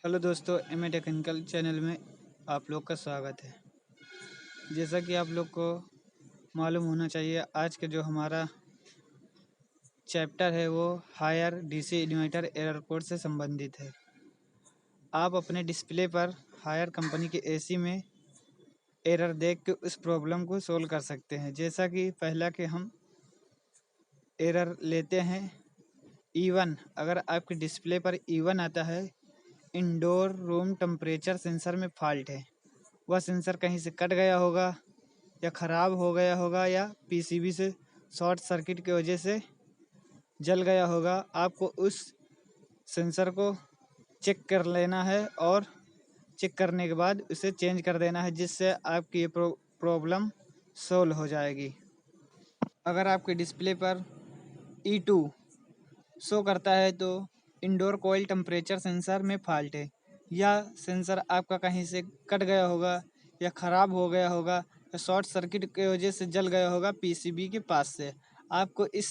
Hello दोस्तों, M A technical channel में आप लोग का स्वागत है। जैसा कि आप लोग को मालूम होना चाहिए, आज के जो हमारा चैप्टर है वो Haier DC inverter error code से संबंधित है। आप अपने डिस्प्ले पर हायर कंपनी के एसी में एरर देख के उस प्रॉब्लम को सोल्व कर सकते हैं। जैसा कि पहला कि हम एरर लेते हैं E1। अगर आपके डिस्प्ले पर E1 आता है, इंडोर रूम टेम्परेचर सेंसर में फॉल्ट है। वह सेंसर कहीं से कट गया होगा या ख़राब हो गया होगा या पीसीबी से शॉर्ट सर्किट की वजह से जल गया होगा। आपको उस सेंसर को चेक कर लेना है और चेक करने के बाद उसे चेंज कर देना है, जिससे आपकी ये प्रॉब्लम सोल्व हो जाएगी। अगर आपके डिस्प्ले पर E2 शो करता है तो इंडोर कोयल टेम्परेचर सेंसर में फॉल्ट है, या सेंसर आपका कहीं से कट गया होगा या ख़राब हो गया होगा या शॉर्ट सर्किट की वजह से जल गया होगा पीसीबी के पास से। आपको इस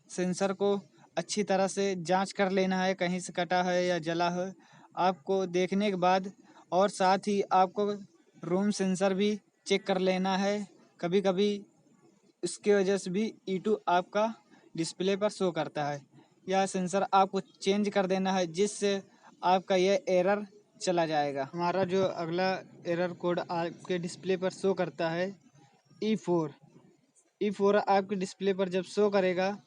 सेंसर को अच्छी तरह से जांच कर लेना है, कहीं से कटा है या जला है आपको देखने के बाद। और साथ ही आपको रूम सेंसर भी चेक कर लेना है। कभी कभी इसके वजह से भी E2 आपका डिस्प्ले पर शो करता है। यह सेंसर आपको चेंज कर देना है, जिससे आपका यह एरर चला जाएगा। हमारा जो अगला एरर कोड आपके डिस्प्ले पर शो करता है E4 आपके डिस्प्ले पर जब शो करेगा,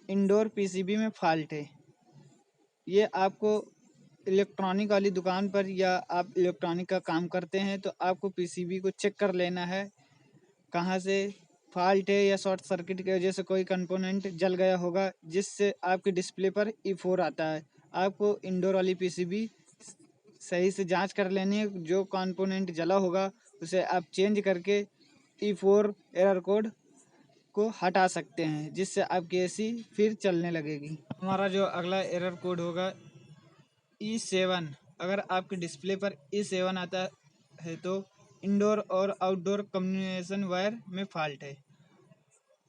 इंडोर पीसीबी में फॉल्ट है। ये आपको इलेक्ट्रॉनिक वाली दुकान पर या आप इलेक्ट्रॉनिक का काम करते हैं तो आपको पीसीबी को चेक कर लेना है कहाँ से फॉल्ट है, या शॉर्ट सर्किट की वजह से कोई कंपोनेंट जल गया होगा जिससे आपके डिस्प्ले पर E4 आता है। आपको इंडोर वाली पीसीबी सही से जांच कर लेनी है। जो कंपोनेंट जला होगा उसे आप चेंज करके E4 एरर कोड को हटा सकते हैं, जिससे आपकी एसी फिर चलने लगेगी। हमारा जो अगला एरर कोड होगा E7। अगर आपके डिस्प्ले पर E7 आता है तो इंडोर और आउटडोर कम्युनिकेशन वायर में फॉल्ट है।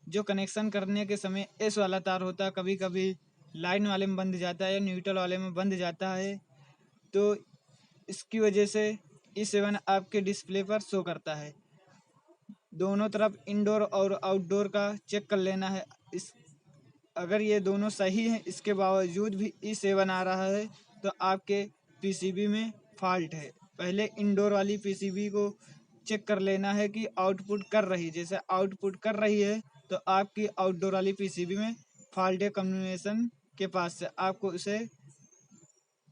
जो कनेक्शन करने के समय एस वाला तार होता है, कभी कभी लाइन वाले में बंध जाता है या न्यूट्रल वाले में बंध जाता है, तो इसकी वजह से E7 आपके डिस्प्ले पर शो करता है। दोनों तरफ इंडोर और आउटडोर का चेक कर लेना है। अगर ये दोनों सही हैं, इसके बावजूद भी E7 आ रहा है तो आपके पीसीबी में फॉल्ट है। पहले इंडोर वाली पीसीबी को चेक कर लेना है कि आउटपुट कर रही, जैसे आउटपुट कर रही है तो आपकी आउटडोर वाली पीसीबी में फॉल्ट है कम्युनिकेशन के पास से। आपको उसे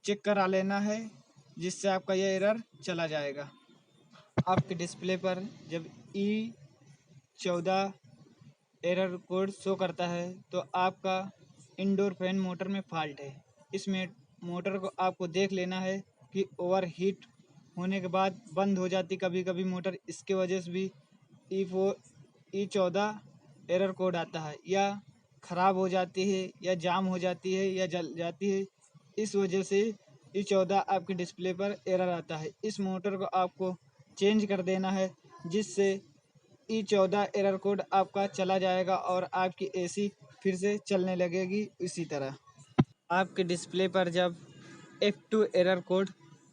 चेक करा लेना है, जिससे आपका यह एरर चला जाएगा। आपके डिस्प्ले पर जब E14 एरर कोड शो करता है तो आपका इंडोर फैन मोटर में फॉल्ट है। इसमें मोटर को आपको देख लेना है कि ओवर हीट होने के बाद बंद हो जाती कभी कभी मोटर। इसके वजह से भी E14 एरर कोड आता है, या ख़राब हो जाती है या जाम हो जाती है या जल जाती है। इस वजह से E14 आपके डिस्प्ले पर एरर आता है। इस मोटर को आपको चेंज कर देना है, जिससे E14 एरर कोड आपका चला जाएगा और आपकी एसी फिर से चलने लगेगी। इसी तरह आपके डिस्प्ले पर जब F2 एरर कोड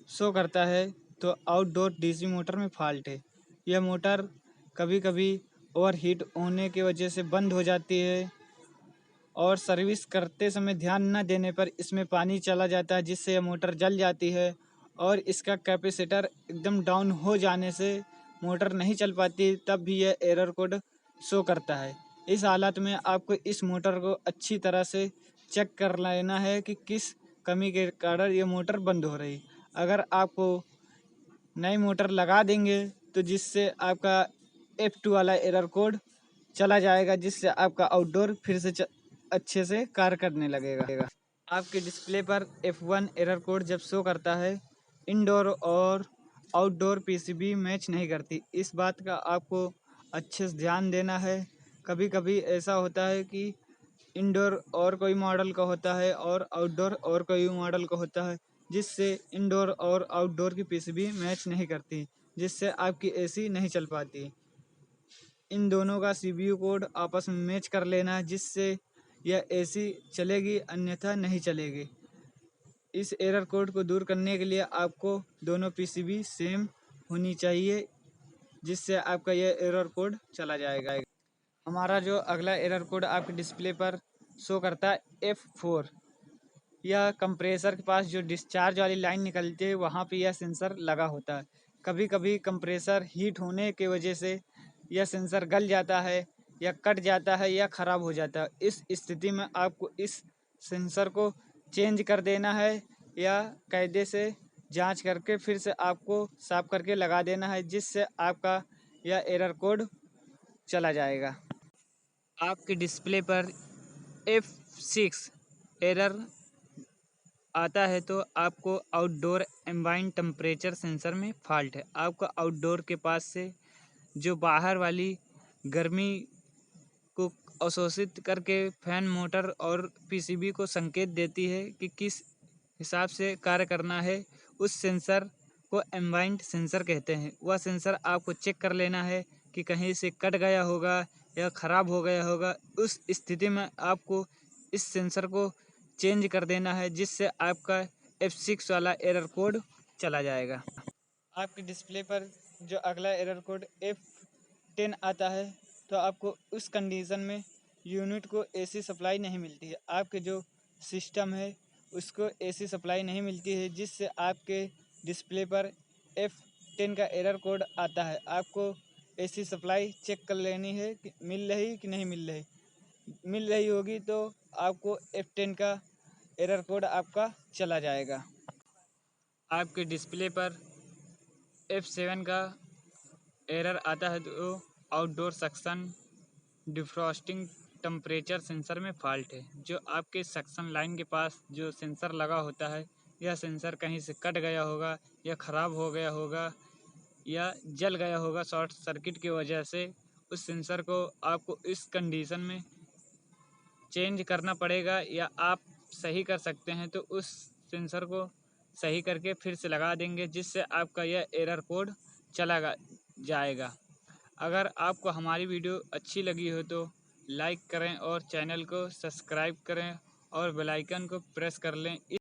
शो करता है तो आउटडोर डीसी मोटर में फॉल्ट है। यह मोटर कभी कभी ओवरहीट होने की वजह से बंद हो जाती है और सर्विस करते समय ध्यान न देने पर इसमें पानी चला जाता है, जिससे यह मोटर जल जाती है और इसका कैपेसिटर एकदम डाउन हो जाने से मोटर नहीं चल पाती, तब भी यह एरर कोड शो करता है। इस हालत में आपको इस मोटर को अच्छी तरह से चेक कर लेना है कि किस कमी के कारण ये मोटर बंद हो रही। अगर आपको नई मोटर लगा देंगे तो जिससे आपका F2 वाला एरर कोड चला जाएगा, जिससे आपका आउटडोर फिर से अच्छे से कार्य करने लगेगा। आपके डिस्प्ले पर F1 एरर कोड जब शो करता है, इंडोर और आउटडोर पीसीबी मैच नहीं करती। इस बात का आपको अच्छे से ध्यान देना है। कभी कभी ऐसा होता है कि इंडोर और कोई मॉडल का होता है और आउटडोर और कोई मॉडल का होता है, जिससे इंडोर और आउटडोर की पीसीबी मैच नहीं करती, जिससे आपकी एसी नहीं चल पाती। इन दोनों का सीपीयू कोड आपस में मैच कर लेना है, जिससे यह एसी चलेगी, अन्यथा नहीं चलेगी। इस एरर कोड को दूर करने के लिए आपको दोनों पीसीबी सेम होनी चाहिए, जिससे आपका यह एरर कोड चला जाएगा। हमारा जो अगला एरर कोड आपके डिस्प्ले पर शो करता है F4, यह कंप्रेसर के पास जो डिस्चार्ज वाली लाइन निकलती है वहाँ पे यह सेंसर लगा होता है। कभी कभी कंप्रेसर हीट होने की वजह से यह सेंसर गल जाता है या कट जाता है या ख़राब हो जाता है। इस स्थिति में आपको इस सेंसर को चेंज कर देना है या कायदे से जांच करके फिर से आपको साफ करके लगा देना है, जिससे आपका यह एरर कोड चला जाएगा। आपके डिस्प्ले पर F6 एरर आता है तो आपको आउटडोर एम्बाइंट टेम्परेचर सेंसर में फॉल्ट है। आपको आउटडोर के पास से जो बाहर वाली गर्मी को अवशोषित करके फैन मोटर और पीसीबी को संकेत देती है कि किस हिसाब से कार्य करना है, उस सेंसर को एम्बाइंट सेंसर कहते हैं। वह सेंसर आपको चेक कर लेना है कि कहीं से कट गया होगा या ख़राब हो गया होगा। उस स्थिति में आपको इस सेंसर को चेंज कर देना है, जिससे आपका F6 वाला एरर कोड चला जाएगा। आपके डिस्प्ले पर जो अगला एरर कोड F10 आता है तो आपको उस कंडीशन में यूनिट को एसी सप्लाई नहीं मिलती है। आपके जो सिस्टम है उसको एसी सप्लाई नहीं मिलती है, जिससे आपके डिस्प्ले पर F10 का एरर कोड आता है। आपको एसी सप्लाई चेक कर लेनी है कि मिल रही कि नहीं मिल रही। मिल रही होगी तो आपको F10 का एरर कोड आपका चला जाएगा। आपके डिस्प्ले पर F7 का एरर आता है तो outdoor suction defrosting temperature sensor में फॉल्ट है। जो आपके सक्शन लाइन के पास जो सेंसर लगा होता है, यह सेंसर कहीं से कट गया होगा या ख़राब हो गया होगा या जल गया होगा शॉर्ट सर्किट की वजह से। उस सेंसर को आपको इस कंडीशन में चेंज करना पड़ेगा या आप सही कर सकते हैं तो उस सेंसर को सही करके फिर से लगा देंगे, जिससे आपका यह एरर कोड चला जाएगा। अगर आपको हमारी वीडियो अच्छी लगी हो तो लाइक करें और चैनल को सब्सक्राइब करें और बेल आइकन को प्रेस कर लें।